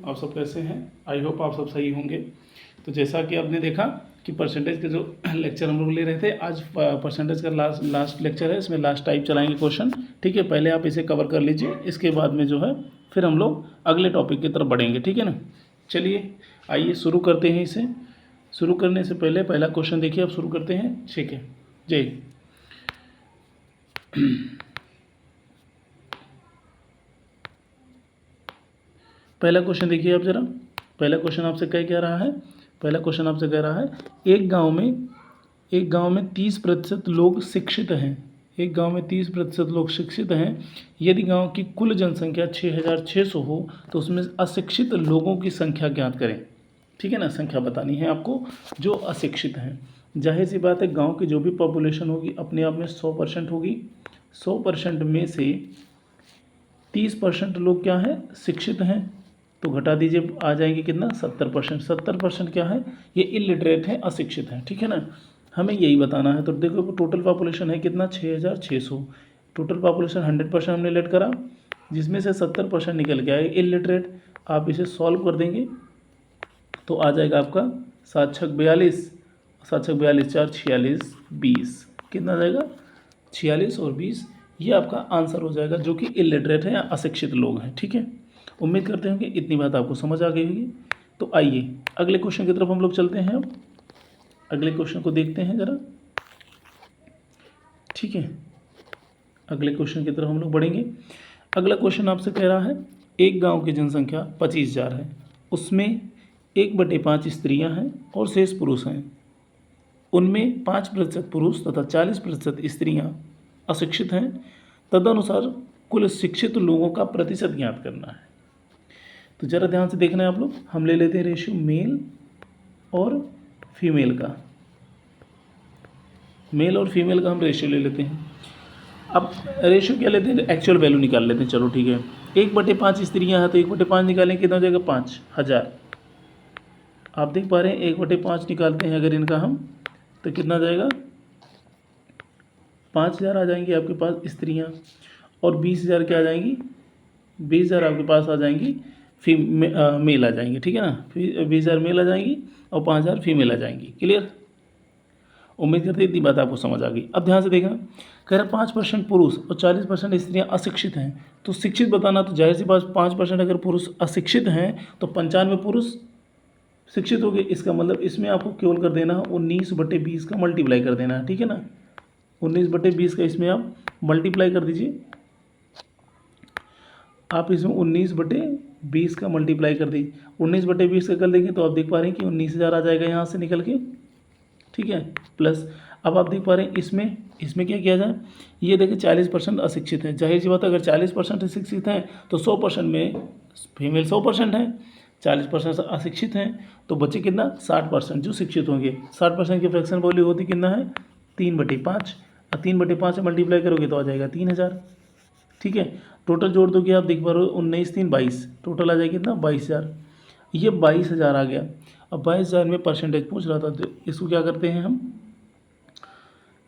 आप सब कैसे हैं? आई होप आप सब सही होंगे। तो जैसा कि आपने देखा कि परसेंटेज के जो लेक्चर हम लोग ले रहे थे, आज परसेंटेज का लास्ट लेक्चर है। इसमें लास्ट टाइप चलाएंगे क्वेश्चन। ठीक है, पहले आप इसे कवर कर लीजिए, इसके बाद में जो है फिर हम लोग अगले टॉपिक की तरफ बढ़ेंगे। ठीक है ना, चलिए आइए शुरू करते हैं इसे। शुरू करने से पहले पहला क्वेश्चन देखिए, अब शुरू करते हैं। ठीक है, जय पहला क्वेश्चन देखिए आप ज़रा। पहला क्वेश्चन आपसे कह रहा है, पहला क्वेश्चन आपसे कह रहा है, एक गांव में 30% लोग शिक्षित हैं। एक गांव में 30% लोग शिक्षित हैं। यदि गांव की कुल जनसंख्या 6600 हो तो उसमें अशिक्षित लोगों की संख्या ज्ञात करें। ठीक है ना, संख्या बतानी है आपको जो अशिक्षित हैं। जाहिर सी बात है, गांव की जो भी पॉपुलेशन होगी अपने आप में 100% होगी। 100% में से 30% लोग क्या है, शिक्षित हैं, तो घटा दीजिए, आ जाएंगे कितना, 70%। 70% क्या है, ये इलिटरेट है, अशिक्षित हैं। ठीक है ना, हमें यही बताना है। तो देखो टोटल पॉपुलेशन है कितना, 6600। टोटल पॉपुलेशन 100% हमने लेट करा, जिसमें से 70% निकल गया है इलिटरेट। आप इसे सॉल्व कर देंगे तो आ जाएगा आपका 7 छक 42, 7 छक 42, 4 46 20, कितना आ जाएगा, 46 और 20। ये आपका आंसर हो जाएगा, जो कि इलिटरेट है या अशिक्षित लोग हैं। ठीक है, उम्मीद करते हैं कि इतनी बात आपको समझ आ गई होगी। तो आइए अगले क्वेश्चन की तरफ हम लोग चलते हैं। अब अगले क्वेश्चन को देखते हैं ज़रा। ठीक है, अगले क्वेश्चन की तरफ हम लोग बढ़ेंगे। अगला क्वेश्चन आपसे कह रहा है, एक गांव की जनसंख्या 25,000 है, उसमें 1/5 स्त्रियां हैं और शेष पुरुष हैं। उनमें 5% पुरुष तथा 40% स्त्रियां अशिक्षित हैं। तदनुसार कुल शिक्षित लोगों का प्रतिशत ज्ञात करना है। तो ज़रा ध्यान से देखना है आप लोग। हम ले लेते हैं रेशियो मेल और फीमेल का। मेल और फीमेल का हम रेशियो ले लेते हैं। अब रेशियो क्या लेते हैं, एक्चुअल वैल्यू निकाल लेते हैं। चलो ठीक है, 1/5 स्त्रियां हैं तो 1/5 निकालें, कितना हो जाएगा, 5000। आप देख पा रहे हैं 1/5 निकालते हैं अगर इनका हम, तो कितना जाएगा, 5000 आ जाएंगी आपके पास स्त्रियां, और 20,000 क्या आ जाएंगी, 20,000 आपके पास आ जाएंगी मेल आ जाएंगी। ठीक है ना, 20,000 मेल आ जाएंगी और 5,000 फीमेल आ जाएंगी। क्लियर, उम्मीद करते हैं इतनी बात आपको समझ आ गई। अब ध्यान से देखना, कह रहा 5% पुरुष और 40% स्त्रियां अशिक्षित हैं। तो शिक्षित बताना, तो जाहिर सी बात 5% अगर पुरुष अशिक्षित हैं तो 95 पुरुष शिक्षित हो गए। इसका मतलब इसमें आपको केवल कर देना 19/20 का मल्टीप्लाई कर देना है। ठीक है ना, 19/20 का इसमें आप मल्टीप्लाई कर दीजिए। आप इसमें 19/20 का मल्टीप्लाई कर दीजिए। 19/20 का कर देंगे तो आप देख पा रहे हैं कि 19,000 आ जाएगा यहाँ से निकल के। ठीक है, प्लस अब आप देख पा रहे हैं इसमें क्या किया जाए, ये देखिए 40% अशिक्षित हैं। जाहिर सी बात है, अगर 40% अशिक्षित हैं तो 100% में फीमेल 100% हैं, 40% अशिक्षित हैं, तो बचे कितना, 60% जो शिक्षित होंगे। 60% की फ्रैक्शन वैल्यू होती कितना है, 3/5, और 3/5 से मल्टीप्लाई करोगे तो आ जाएगा 3,000। ठीक है, टोटल जोड़ दोगे आप देख पा रहे हो, 19 3 22, टोटल आ जाएगा कितना, 22,000। ये 22,000 आ गया। अब 22,000 में परसेंटेज पूछ रहा था, तो इसको क्या करते हैं हम,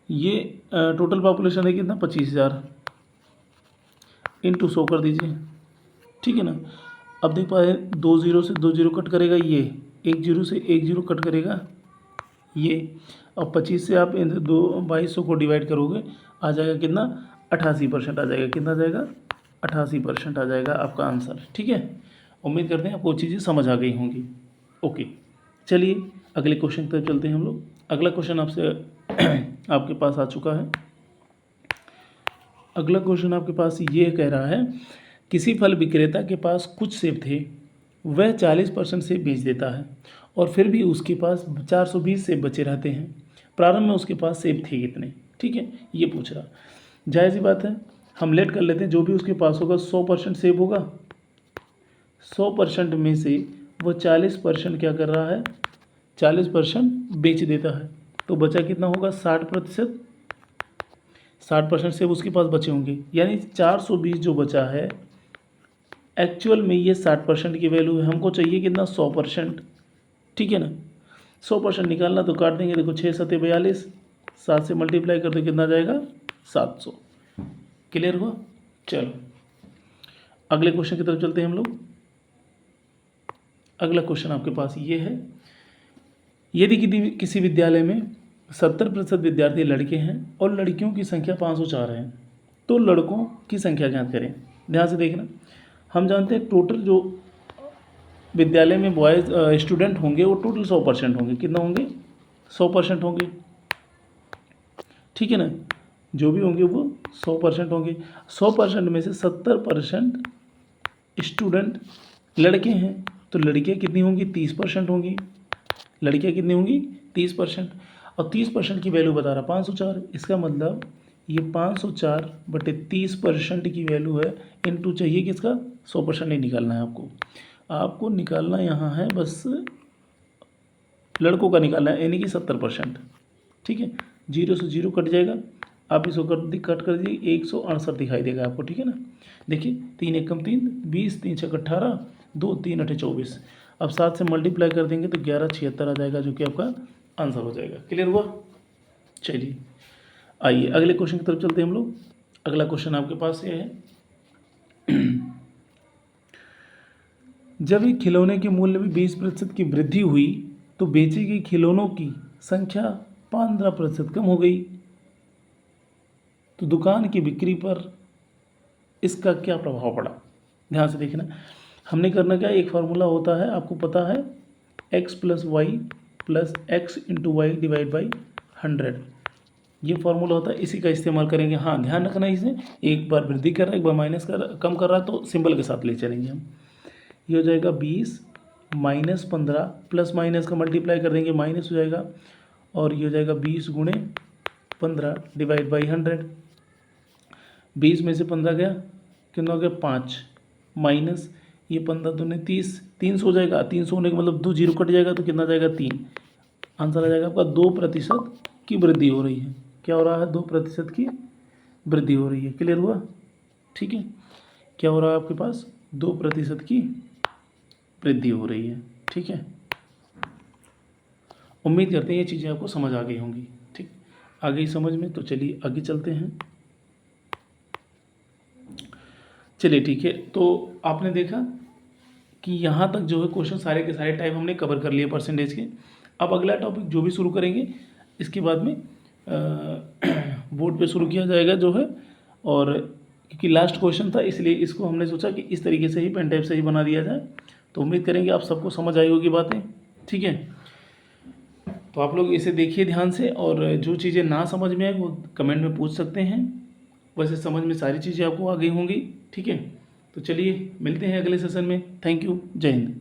ये टोटल पॉपुलेशन है कितना, 25,000 इंटू 100 कर दीजिए। ठीक है ना, अब देख पा रहे हैं 2 0 से 2 0 कट करेगा, ये 1 0 से 1 0 कट करेगा ये, और 25 से आप 2200 को डिवाइड करोगे, आ जाएगा कितना, 88% आ जाएगा। कितना आ जाएगा, 88% आ जाएगा आपका आंसर। ठीक है, उम्मीद करते हैं आपको चीज़ें समझ आ गई होंगी। ओके, चलिए अगले क्वेश्चन की तरफ चलते हैं हम लोग। अगला क्वेश्चन आपसे आपके पास आ चुका है। अगला क्वेश्चन आपके पास ये कह रहा है, किसी फल विक्रेता के पास कुछ सेब थे, वह 40% सेब बेच देता है और फिर भी उसके पास 420 सेब बचे रहते हैं। प्रारंभ में उसके पास सेब थे कितने। ठीक है, ये पूछ रहा। जाहिर सी बात है, हम लेट कर लेते हैं, जो भी उसके पास होगा 100% सेब होगा। 100% में से वो 40% क्या कर रहा है, 40% बेच देता है, तो बचा कितना होगा, 60%। 60% सेब उसके पास बचे होंगे, यानी 420 जो बचा है, एक्चुअल में ये 60% की वैल्यू है। हमको चाहिए कितना, 100%। ठीक है ना, 100% निकालना तो काट देंगे, देखो 6 7 42, 7 से मल्टीप्लाई कर दो, कितना जाएगा, 700। क्लियर हुआ। चलो अगले क्वेश्चन की तरफ चलते हैं हम लोग। अगला क्वेश्चन आपके पास ये है, यदि किसी विद्यालय में 70% विद्यार्थी लड़के हैं और लड़कियों की संख्या 504 है, तो लड़कों की संख्या ज्ञात करें। ध्यान से देखना, हम जानते हैं टोटल जो विद्यालय में बॉयज़ स्टूडेंट होंगे वो टोटल 100% होंगे। कितना होंगे? 100% होंगे, ठीक है ना। जो भी होंगे वो 100% होंगे। 100% में से 70% स्टूडेंट लड़के हैं, तो लड़कियाँ कितनी होंगी? 30% होंगी। लड़कियाँ कितनी होंगी? 30%। और 30% की वैल्यू बता रहा 504। इसका मतलब ये 504/30% की वैल्यू है। इनटू चाहिए किसका? 100% नहीं निकालना है आपको निकालना यहाँ है बस लड़कों का निकालना है, यानी कि 70%। ठीक है, 0 से 0 कट जाएगा, आप इसको कट कर दीजिए, 168 दिखाई देगा आपको। ठीक है ना। देखिए 3 एकम 3, 20, 3 छक 18, 2 3 8 24। अब 7 से मल्टीप्लाई कर देंगे तो 1176 आ जाएगा, जो कि आपका आंसर हो जाएगा। क्लियर हुआ? चलिए आइए अगले क्वेश्चन की तरफ चलते हैं हम लोग। अगला क्वेश्चन आपके पास ये है, जब एक खिलौने के मूल्य में 20% की वृद्धि हुई तो बेचे गए खिलौनों की संख्या 15% कम हो गई, तो दुकान की बिक्री पर इसका क्या प्रभाव पड़ा? ध्यान से देखना, हमने करना क्या, एक फार्मूला होता है आपको पता है, x + y + x × y divide by 100। ये फार्मूला होता है, इसी का इस्तेमाल करेंगे। हाँ ध्यान रखना, इसे एक बार वृद्धि कर रहा है, एक बार कम कर रहा है, तो सिंबल के साथ ले चलेंगे हम। ये हो जाएगा 20 - 15, प्लस माइनस का मल्टीप्लाई कर देंगे, माइनस हो जाएगा, और ये हो जाएगा 20 × 15 डिवाइड बाई 100। 20 में से 15 गया, कितना हो गया? 5, माइनस ये 15 दूने 30, 300 हो जाएगा। 300 होने का मतलब 2 0 कट जाएगा, तो कितना जाएगा? 3। आंसर आ जाएगा आपका 2% की वृद्धि हो रही है। क्या हो रहा है? 2% की वृद्धि हो रही है। क्लियर हुआ? ठीक है, क्या हो रहा है आपके पास? 2% की वृद्धि हो रही है। ठीक है, उम्मीद करते हैं ये चीज़ें आपको समझ आ गई होंगी। ठीक, आ गई समझ में? तो चलिए आगे चलते हैं। चलिए ठीक है, तो आपने देखा कि यहाँ तक जो है क्वेश्चन सारे के सारे टाइप हमने कवर कर लिए परसेंटेज के। अब अगला टॉपिक जो भी शुरू करेंगे इसके बाद में बोर्ड पे शुरू किया जाएगा जो है, और क्योंकि लास्ट क्वेश्चन था इसलिए इसको हमने सोचा कि इस तरीके से ही पेन टाइप से ही बना दिया जाए। तो उम्मीद करेंगे आप सबको समझ आई होगी बातें। ठीक है, तो आप लोग इसे देखिए ध्यान से, और जो चीज़ें ना समझ में आए वो कमेंट में पूछ सकते हैं। वैसे समझ में सारी चीज़ें आपको आ गई होंगी। ठीक है, तो चलिए मिलते हैं अगले सेशन में। थैंक यू, जय हिंद।